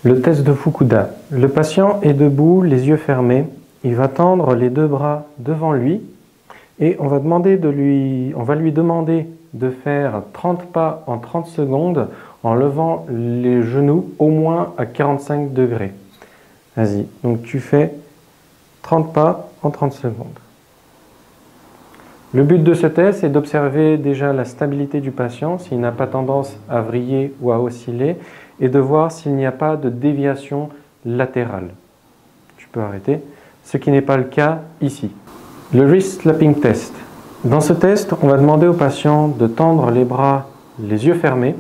Le test de Fukuda. Le patient est debout, les yeux fermés. Il va tendre les deux bras devant lui et on va lui demander de faire 30 pas en 30 secondes en levant les genoux au moins à 45 degrés. Vas-y, donc tu fais 30 pas en 30 secondes. Le but de ce test est d'observer déjà la stabilité du patient, s'il n'a pas tendance à vriller ou à osciller, et de voir s'il n'y a pas de déviation latérale. Tu peux arrêter, ce qui n'est pas le cas ici. Le wrist slapping test. Dans ce test, on va demander au patient de tendre les bras, les yeux fermés,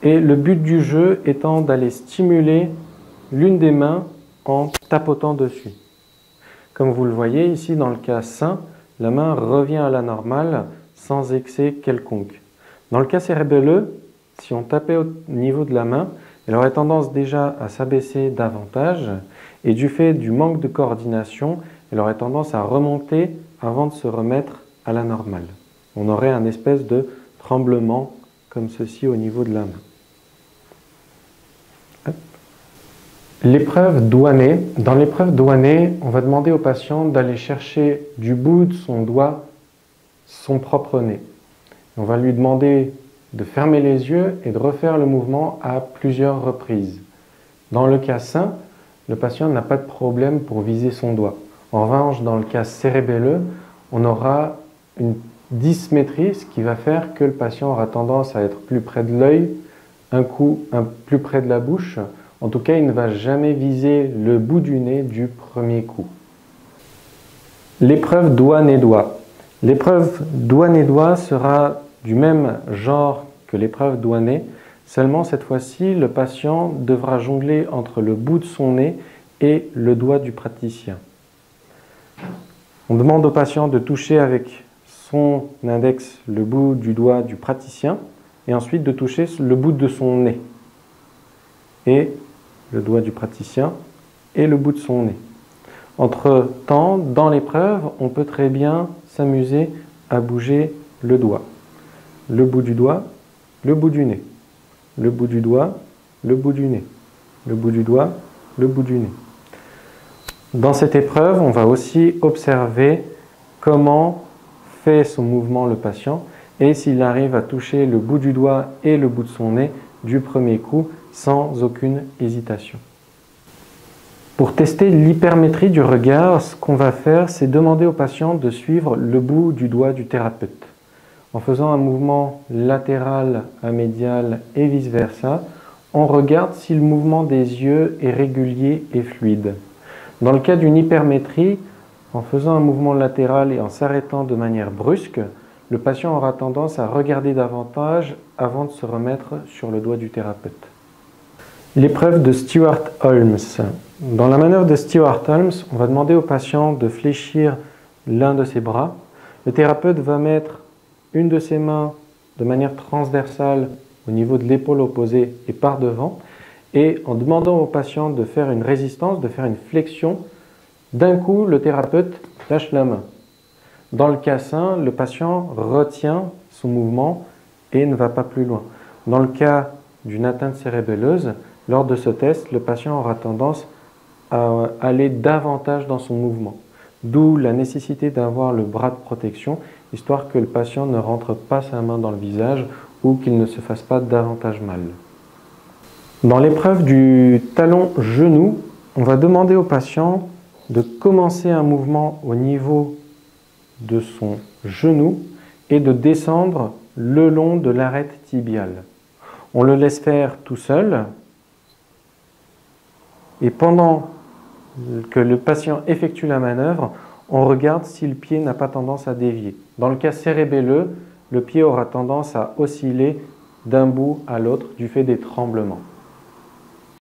et le but du jeu étant d'aller stimuler l'une des mains en tapotant dessus. Comme vous le voyez ici dans le cas sain, la main revient à la normale sans excès quelconque. Dans le cas cérébelleux, si on tapait au niveau de la main, elle aurait tendance déjà à s'abaisser davantage et du fait du manque de coordination, elle aurait tendance à remonter avant de se remettre à la normale. On aurait un espèce de tremblement comme ceci au niveau de la main. L'épreuve doigt-nez. Dans l'épreuve doigt-nez, on va demander au patient d'aller chercher du bout de son doigt son propre nez. On va lui demander de fermer les yeux et de refaire le mouvement à plusieurs reprises. Dans le cas sain, le patient n'a pas de problème pour viser son doigt. En revanche, dans le cas cérébelleux, on aura une dysmétrie, ce qui va faire que le patient aura tendance à être plus près de l'œil, un coup plus près de la bouche. En tout cas, il ne va jamais viser le bout du nez du premier coup. L'épreuve doigt-nez-doigt. L'épreuve doigt-nez-doigt sera du même genre que l'épreuve doigt-nez, seulement cette fois-ci, le patient devra jongler entre le bout de son nez et le doigt du praticien. On demande au patient de toucher avec son index le bout du doigt du praticien et ensuite de toucher le bout de son nez et le doigt du praticien et le bout de son nez. Entre-temps, dans l'épreuve, on peut très bien s'amuser à bouger le doigt. Le bout du doigt, le bout du nez. Le bout du doigt, le bout du nez. Le bout du doigt, le bout du nez. Dans cette épreuve, on va aussi observer comment fait son mouvement le patient et s'il arrive à toucher le bout du doigt et le bout de son nez du premier coup sans aucune hésitation. Pour tester l'hypermétrie du regard, ce qu'on va faire, c'est demander au patient de suivre le bout du doigt du thérapeute. En faisant un mouvement latéral à médial et vice-versa, on regarde si le mouvement des yeux est régulier et fluide. Dans le cas d'une hypermétrie, en faisant un mouvement latéral et en s'arrêtant de manière brusque, le patient aura tendance à regarder davantage avant de se remettre sur le doigt du thérapeute. L'épreuve de Stewart-Holmes. Dans la manœuvre de Stewart-Holmes, on va demander au patient de fléchir l'un de ses bras. Le thérapeute va mettre une de ses mains de manière transversale au niveau de l'épaule opposée et par devant. Et en demandant au patient de faire une résistance, de faire une flexion, d'un coup, le thérapeute lâche la main. Dans le cas sain, le patient retient son mouvement et ne va pas plus loin. Dans le cas d'une atteinte cérébelleuse, lors de ce test, le patient aura tendance à aller davantage dans son mouvement. D'où la nécessité d'avoir le bras de protection, histoire que le patient ne rentre pas sa main dans le visage ou qu'il ne se fasse pas davantage mal. Dans l'épreuve du talon-genou, on va demander au patient de commencer un mouvement au niveau de son genou et de descendre le long de l'arête tibiale. On le laisse faire tout seul et pendant que le patient effectue la manœuvre, on regarde si le pied n'a pas tendance à dévier. Dans le cas cérébelleux, le pied aura tendance à osciller d'un bout à l'autre du fait des tremblements.